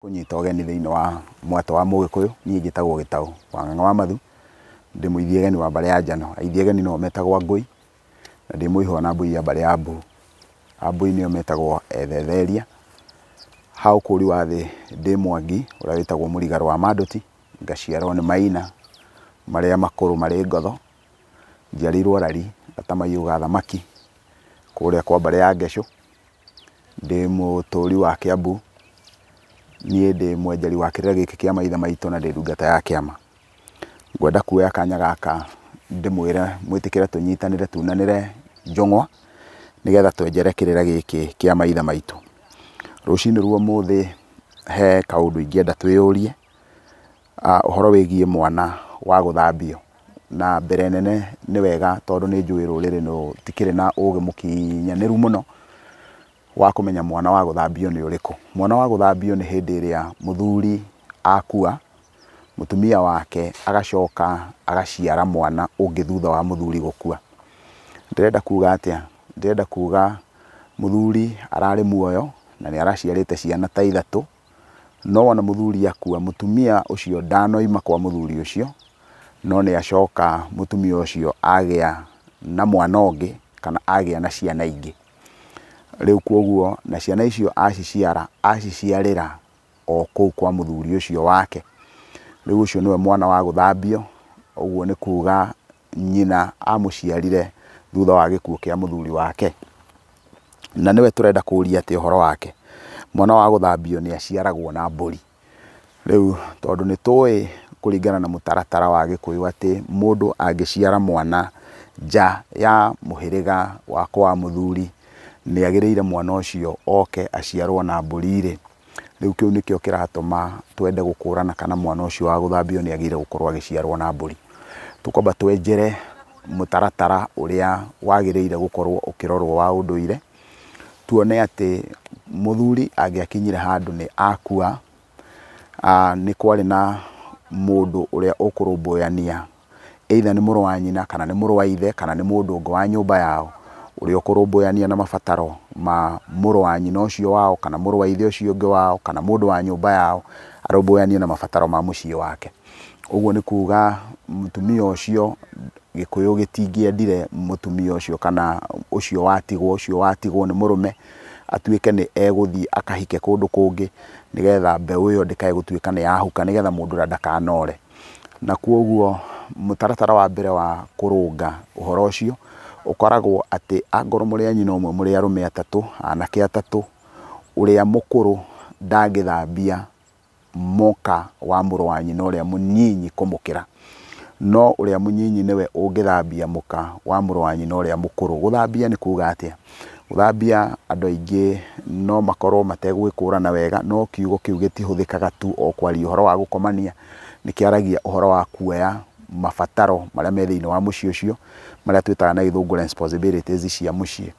Kunyita ũgeni thĩinĩ wa mwatũ wa Mũgĩkũyũ, niĩ njĩtagwo Gĩtaũ wa Ng'ang'a wa Mathu, ndĩ mũithia ũgeni wa mbarĩ ya Njano. Aithi ageni nĩo metagwo Angũi, na ndĩ mũihũ na mbũi ya mbarĩ ya Mbũ. Ambũi nĩo metagwo Ethetheria. Ha ũkũri wa thĩ ndĩ Mwangi ũrĩa wĩtagwo Mũrigaro wa Mandũti, ngaciarwo nĩ Maina marĩa makũrũ marĩ Ngotho. Njiarĩirwo Rari Gatamaiyũ ga Thamaki kũrĩa kwa mbarĩ ya Ngecũ. Ndĩ mũtũũri wa Kĩambu, niĩ ndĩ mwenjeri wa kĩrĩra gĩkĩ kĩa maithe maitũ na ndĩ ndungata ya kĩama. Ngwenda kuoya kanya gaka ndĩmwĩre mwĩtĩkĩre tũnyitanĩre tunanĩre njong'wa nĩgetha twenjere kĩrĩra gĩkĩ kĩa maithe maitũ. Rũcinĩ rwa ũmũthĩ he kaũndũ ingĩenda twĩyũrie ũhoro wĩgiĩ mwana wa gũthambio. Na mbere nene nĩ wega tondũ nĩ njũĩ rũrĩrĩ rũtikĩrĩ na ũgĩ mũkinyanĩru mũno wa kũmenya mwana wa gũthambio nĩ ũrĩkũ. Mwana wa gũthambio nĩ hĩndĩ ĩrĩa mũthuri akua, mũtumia wake agacoka agaciara mwana ũngĩ thutha wa mũthuri gũkua. Ndĩrenda kuuga atĩa? Ndĩrenda kuuga mũthuri ararĩ muoyo na nĩ araciarĩte ciana ta ithatũ, no ona mũthuri akua, mũtumia ũcio ndanoima kwa mũthuri ũcio, no nĩ acoka mũtumia ũcio agĩa na mwana ũngĩ kana agĩa na ciana ingĩ. Rĩu kwoguo na ciana icio aciciarĩra o kũu kwa mũthuri ũcio wake. Rĩu ũcio nĩwe mwana wa gũthambio, ũguo nĩ kuuga nyina amũciarire thutha wa gĩkuũ kĩa mũthuri wake, na nĩwe tũrenda kũũria atĩ ũhoro wake. Mwana wa gũthambio nĩ aciaragwo na mbũri. Rĩu tondũ nĩ tũĩ kũringana na mũtaratara wa Gĩkũyũ atĩ mũndũ angĩciara mwana nja ya mũhĩrĩga wake wa mũthuri nĩ agĩrĩire mwana ũcio oke aciarwo na mbũri-rĩ. Rĩu kĩu nĩkĩo kĩratũma twende gũkũrana kana mwana ũcio wa gũthambio nĩ agĩrĩire gũkorwo agĩciarwo na mbũri. Tũkwamba twenjere mũtaratara ũrĩa wagĩrĩire gũkorwo ũkĩrorwo wa ũndũire, tuone atĩ mũthuri angĩakinyire handũ nĩ akua, nĩ kwarĩ na mũndũ ũrĩa ũkũrũmbũyania, either nĩ mũrũ wa nyina kana nĩ mũrũ wa ithe kana nĩ mũndũ ũngĩ wa nyũmba yao ũrĩa ũkũrũmbũyania na mabataro ma mũrũ wa nyina ũcio wao kana mũrũ wa ithe ũcio ũngĩ wao kana mũndũ wa nyũmba yao arũmbũyanie na mabataro ma mũciĩ wake. Ũguo nĩ kuuga mũtumia ũcio Gĩkũyũ gĩtingĩendire mũtumia ũcio kana ũcio watigwo nĩ mũrũme atuĩke nĩ egũthiĩ akahike kũndũ kũngĩ nĩgetha mbeũ ĩyo ndĩkae gũtuĩka nĩ yahuka, nĩgetha mũndũ ũrĩa ndakanore. Na kwoguo mũtaratara wa mbere wa kũrũnga ũhoro ũcio ũkoragwo atĩ angorwo mũrĩ a nyina ũmwe mũrĩ arũme atatũ, anake atatũ, ũrĩa mũkũrũ ndangĩthambia mũka wa mũrũ wa nyina ũrĩa mũnyinyi kũmũkĩra, no ũrĩa mũnyinyi nĩwe ũngĩthambia mũka wa mũrũ wa nyina ũrĩa mũkũrũ. Gũthambia nĩ kuuga atĩa? Gũthambia andũ aingĩ no makorwo mategwĩkũrana wega, no kiugo kĩu gĩtihũthĩkaga tu o kwaria ũhoro wa gũkomania, nĩ kĩaragia ũhoro wa kuoya mabataro marĩa me thĩinĩ wa mũciĩ ũcio marĩa twĩtaga na Gĩthũngũ responsibilities cia mũciĩ.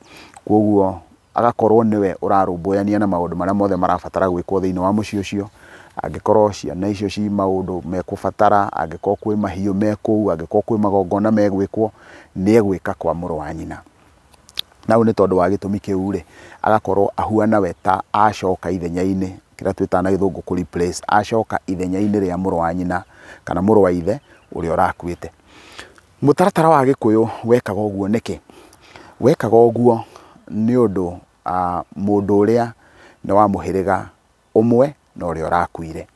Kwoguo agakorwo nĩwe ũrarũmbũyania na maũndũ marĩa mothe marabatara gwĩkwo thĩinĩ wa mũciĩ ũcio. Angĩkorwo ciana icio ci maũndũ mekũbatara, angĩkorwo kwĩ mahiũ mekũu, angĩkorwo kwĩ magongona megwĩkwo, nĩ egwĩka kwa mũrũ wa nyina. Na ũũ nĩ tondũ wa gĩtũmi kĩu-rĩ, agakorwo ahuana we ta acoka ithenya-inĩ, kĩrĩa twĩtaga na Gĩthũngũ kũ replace, acoka ithenya-inĩ rĩa mũrũ wa nyina kana mũrũ wa ithe ũrĩa ũrakuĩte. Mũtaratara wa Gĩkũyũ wekaga ũguo nĩkĩ? Wekaga ũguo nĩ ũndũ mũndũ ũrĩa nĩ wa mũhĩrĩga ũmwe na ũrĩa ũrakuire.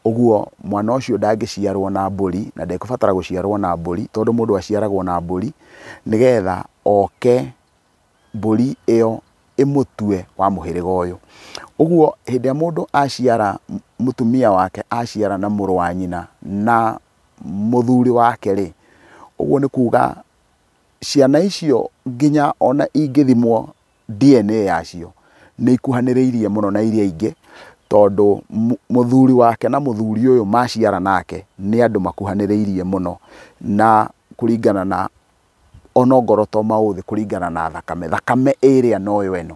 Ũguo mwana ũcio ndangĩciarwo na mbũri na ndekũbatara gũciarwo na mbũri, tondũ mũndũ aciaragwo na mbũri nĩgetha oke mbũri ĩyo ĩmũtue wa mũhĩrĩga ũyũ. Ũguo hĩndĩ ĩrĩa mũndũ aciara, mũtumia wake aciara na mũrũ wa nyina na mũthuri wake-rĩ, ũguo nĩ kuuga ciana icio nginya ona ingĩthimwo DNA yacio nĩ ikuhanĩrĩirie mũno na iria ingĩ, tondũ mũthuri wake na mũthuri ũyũ maciara nake nĩ andũ makuhanĩrĩirie mũno na kũringana na onongorwo to maũthĩ, kũringana na thakame ĩrĩa noyo ĩno.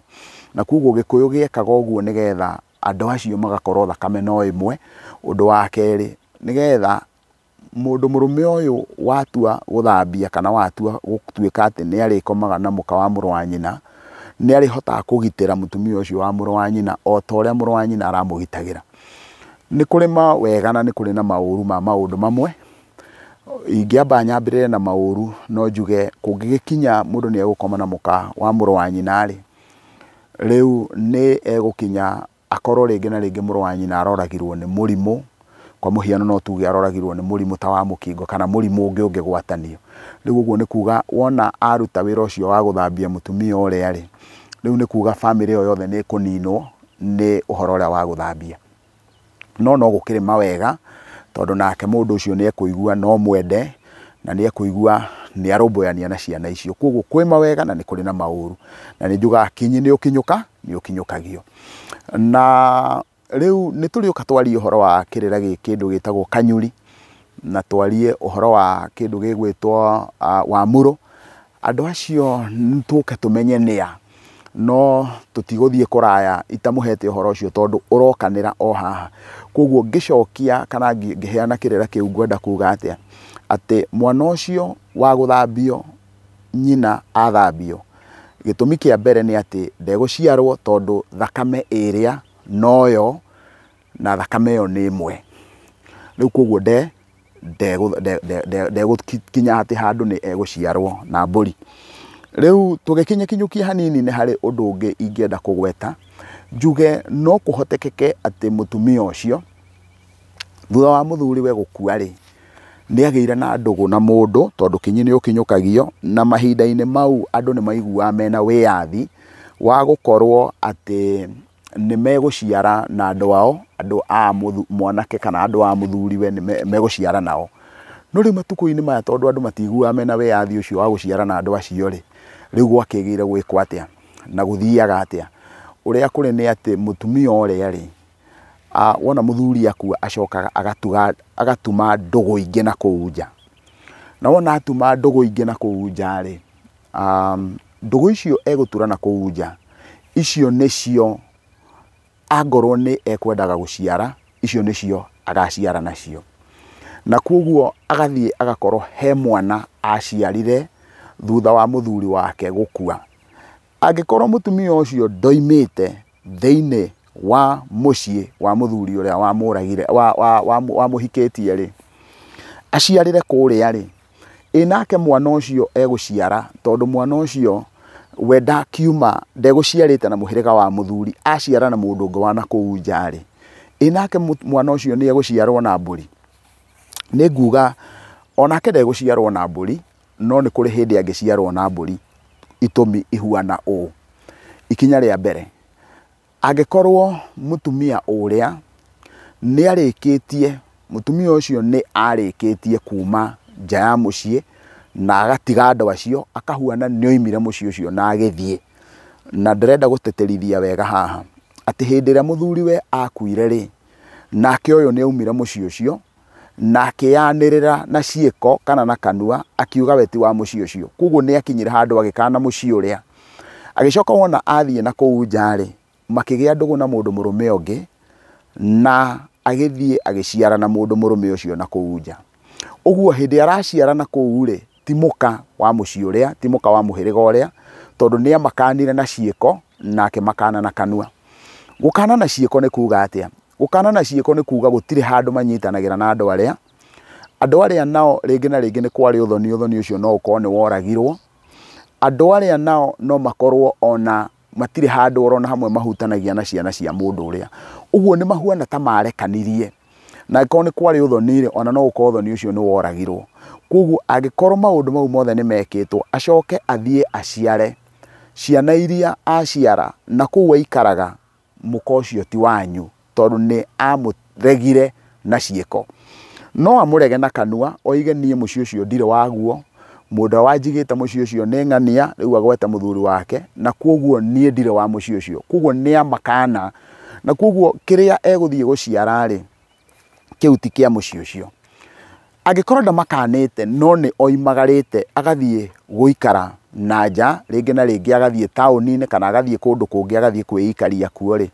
Na kwoguo Gĩkũyũ gĩekaga ũguo nĩgetha andũ acio magakorwo thakame no ĩmwe. Ũndũ wa kerĩ, nĩgetha mũndũ mũrũme ũyũ watua gũthambia kana watua gũtuĩka atĩ nĩ arĩkomaga na mũka wa mũrũ wa nyina, nĩ arĩhotaga kũgitĩra mũtumia ũcio wa mũrũ wa nyina o ta ũrĩa mũrũ wa nyina aramũgitagĩra. Nĩ kũrĩ mawega na nĩ kũrĩ na maũru ma maũndũ mamwe. Ingĩamba nyambĩrĩre na maũru no njuge kũngĩgĩkinya mũndũ nĩ egũkoma na mũka wa mũrũ wa nyina rĩ, rĩu nĩ egũkinya akorwo rĩngĩ na rĩngĩ mũrũ wa nyina aroragirwo nĩ mũrimũ. Kwa mũhiano no tuge aroragirwo nĩ mũrimũ ta wa mũkingo kana mũrimũ ũngĩ ũngĩgwatanio. Rĩu ũguo nĩ kuga wona aruta wĩra ũcio wa gũthambia mũtumia ũrĩa rĩ, rĩu nĩ kuga famĩlĩ ĩyo yothe nĩ ĩkũninwo nĩ ũhoro ũrĩa wa gũthambia. No gũkĩrĩ mawega tondũ nake mũndũ ũcio nĩ ekũigua no mwende na nĩ ekũigua nĩ arũmbũyania na ciana icio. Koguo kwĩ mawega na nĩ kũrĩ na maũru. Na nĩ njugaga kinyi nĩ ũkinyũka nĩ ũkinyũkagio. Na rĩu nĩ tũrĩũka twarie ũhoro wa kĩrĩra kĩndũ gĩtagwo kanyuri, na twarie ũhoro wa kĩndũ gĩgwĩtwo wamũrũ. Andũ acio tũke tũmenye nĩa, no tũtigũthiĩ kũraya itamũhete ũhoro ũcio tondũ ũrokanĩra o haha. Koguo ngĩcokia kana ngĩheana kĩrĩra kĩu ngwenda kuga atĩa, atĩ mwana ũcio wa gũthambio nyina athambio, gĩtũmi kĩa mbere nĩ atĩ ndegũciarwo tondũ thakame ĩrĩa noyo na thakame ĩyo nĩ ĩmwe. Rĩu koguo ndegũkinya atĩ handũ nĩ egũciarwo na mbũri. Rĩu tũgĩkinyũkia hanini nĩ harĩ ũndũ ũngĩ ingĩenda kũgweta, njuge no kũhotekeke atĩ mũtumia ũcio thutha wa mũthuriwe gũkua rĩ, nĩ agĩire na ndũgũ na mũndũ tondũ kinyi nĩ ũkinyũkagio, na mahinda-inĩ mau andũ nĩ maiguaga mena wĩyathi wa gũkorwo atĩ nĩ megũciara na andũ ao, andũ a mwanake kana andũ a mũthuriwe nĩ megũciara nao. No rĩu matukũ-inĩ maya tondũ andũ matiguaga mena wĩyathi ũcio wa gũciara na andũ acio rĩ, rĩu gwakĩgĩire gwĩkwo atĩa na gũthiaga atĩa. Ũrĩa kũrĩ nĩ atĩ mũtumia ũrĩa rĩ, wona mũthuri akua acokaga agatuma ndũgũ ingĩ na kũu nja. Na wona atuma ndũgũ ingĩ na kũu nja rĩ, ndũgũ icio egũtura na kũu nja, icio nĩcio angorwo nĩ ekwendaga gũciara, icio nĩcio agaciara nacio. Na koguo agathiĩ agakorwo he mwana aciarire thutha wa mũthuri wake gũkua. Angĩkorwo mũtumia ũcio ndoimĩte thĩinĩ wa mũciĩ wa mũthuri ũrĩa wamũragire wamũhikĩtie rĩ, aciarire kũrĩa rĩ, nake mwana ũcio egũciara tondũ mwana ũcio we ndakiuma ndegũciarĩte na mũhĩrĩga wa mũthuri, aciara na mũndũ ũngĩ wa na kũu nja rĩ, nake mwana ũcio nĩ egũciarwo na mbũri. Nĩ nguga onake ndegũciarwo na mbũri, no nĩ kũrĩ hĩndĩ angĩciarwo na mbũri. Itũmi ihuana ũũ. Ikinya rĩa mbere, angĩkorwo mũtumia ũrĩa nĩ arĩkĩtie, mũtumia ũcio nĩ arĩkĩtie kuma nja ya mũciĩ na agatiga andũ acio, akahuana nĩ oimire mũciĩ ũcio na agĩthiĩ. Na ndĩrenda gũteterithia wega haha atĩ hĩndĩ ĩrĩa mũthuriwe akuire rĩ, nake ũyũ nĩ aumire mũciĩ ũcio na akĩyanĩrĩra na ciĩko kana na kanua akiuga we ti wa mũciĩ ũcio. Koguo nĩ akinyire handũ agĩkana mũciĩ ũrĩa. Agĩcoka wona athiĩ na kũu nja rĩ, makĩgĩa ndũgũ na mũndũ mũrũme ũngĩ na agĩthiĩ agĩciara na mũndũ mũrũme ũcio na kũu nja. Ũguo hĩndĩ araciara na kũu rĩ, ti mũka wa mũciĩ ũrĩa, ti mũka wa mũhĩrĩga ũrĩa, tondũ nĩ amakanire na ciĩko nake makana na kanua. Gũkana na ciĩko nĩ kuga atĩa? Gũkana na ciĩko nĩ kuga gũtirĩ handũ manyitanagĩra na andũ arĩa nao rĩngĩ na rĩngĩ nĩ kwarĩ ũthoni ũcio no ũkorwo nĩ woragirwo. Andũ arĩa nao no makorwo ona matirĩ handũ orona hamwe mahutanagia na ciana cia mũndũ ũrĩa. Ũguo nĩ mahuana ta marekanirie. Na angĩkorwo nĩ kwarĩ ũthoni rĩ, ona no ũkorwo ũthoni ũcio nĩ woragirwo. Koguo angĩkorwo maũndũ mau mothe nĩ mekĩtwo, acoke athiĩ aciare ciana iria aciara na kũu aikaraga, mũka ũcio ti wanyu tondũ nĩ amũregire na ciĩko. No amũrege na kanua, oige niĩ mũciĩ ũcio ndirĩ waguo, mũndũ wanjigĩte mũciĩ ũcio nĩ ng'ania, rĩu agwete mũthuri wake, na koguo niĩ ndirĩ wa mũciĩ ũcio. Koguo nĩ amakana, na koguo kĩrĩa egũthiĩ gũciara rĩ, kĩu ti kĩa mũciĩ ũcio. Angĩkorwo ndamakanĩte no nĩ oimagarĩte agathiĩ gũikara na nja, rĩngĩ na rĩngĩ agathiĩ taũni-inĩ kana agathiĩ kũndũ kũngĩ agathiĩ kwĩikaria kuo rĩ,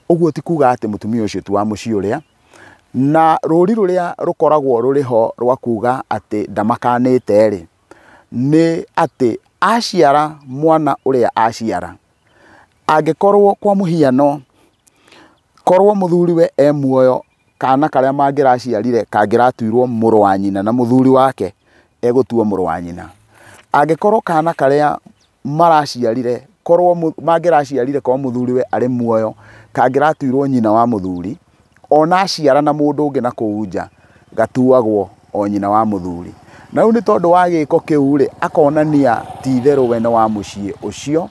ũguo ti kuga atĩ mũtumia ũcio ti wa mũciĩ ũrĩa. Na rũri rũrĩa rũkoragwo rũrĩ ho rwa kuga atĩ ndamakanĩte rĩ, nĩ atĩ aciara mwana ũrĩa aciara, angĩkorwo kwa mũhiano korwo mũthuriwe muoyo kana karia mangiraciarire kangiratuirwo mũrũ wa nyina na mũthuri wake egutuo mũrũ wa nyina. Angikorwo kana karia maraciarire korwo mangiraciarire kwa mũthuriwe ari muoyo kangiratuirwo nyina wa mũthuri, ona aciara na mũndũ ũngĩ na kũu nja gatuagwo o nyina wa mũthuri. Na rĩu nĩ tondũ wa gĩko kĩu rĩ, akonania ti itherũ we nĩ wa mũciĩ ũcio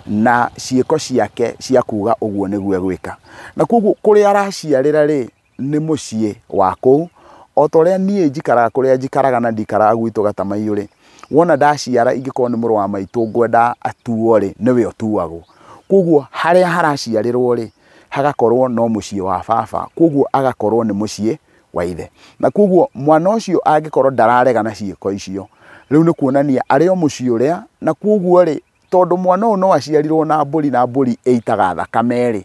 na ciĩko ciake cia kuga ũguo nĩguo egwĩka. Na koguo kũrĩa araciarĩra rĩ nĩ mũciĩ wa kũu, o ta ũrĩa niĩ njikaraga kũrĩa njikaraga na ndikaraga gwitũ Gatamaiyũ rĩ, wona ndaciara ingĩkorwo nĩ mũrũ wa maitũ ngwenda atuo rĩ, nĩwe ũtuagwo. Koguo harĩa haraciarĩrwo rĩ hagakorwo no mũciĩ wa baba, koguo agakorwo nĩ mũciĩ wa ithe. Na koguo mwana ũcio angĩkorwo ndararega na ciĩko icio, rĩu nĩ kuonania arĩ o mũciĩ ũrĩa, na koguo rĩ tondũ mwana ũyũ no aciarirwo na mbũri na mbũri ĩitaga thakame rĩ,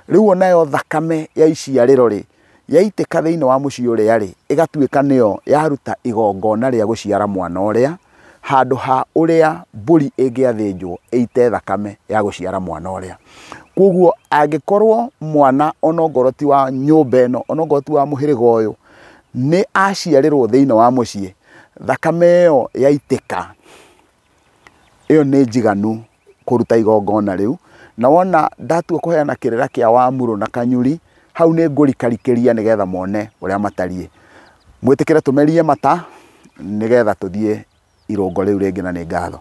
rĩu onayo thakame ya iciarĩro rĩ yaitĩka thĩinĩ wa mũciĩ ũrĩa rĩ, ĩgatuĩka nĩyo yaruta igongona rĩa gũciara mwana ũrĩa, handũ ha ũrĩa mbũri ĩngĩathĩnjwo ĩite thakame ya gũciara mwana ũrĩa. Koguo angĩkorwo mwana onokorwo ti wa nyũmba ĩno, onokorwo ti wa mũhĩrĩga ũyũ, nĩ aciarĩrwo thĩinĩ wa mũciĩ, thakame ĩyo yaitĩka, ĩyo nĩ njiganu kũruta igongona rĩu. Na wona ndatua kũheana kĩrĩra kĩa Wamũrũ na Kanyuri, hau nĩ ngũrikarikĩria nĩgetha mone ũrĩa matariĩ. Mwĩtĩkĩre tũmerie mata nĩgetha tũthiĩ irũngo rĩu rĩngĩ, na nĩ ngatho.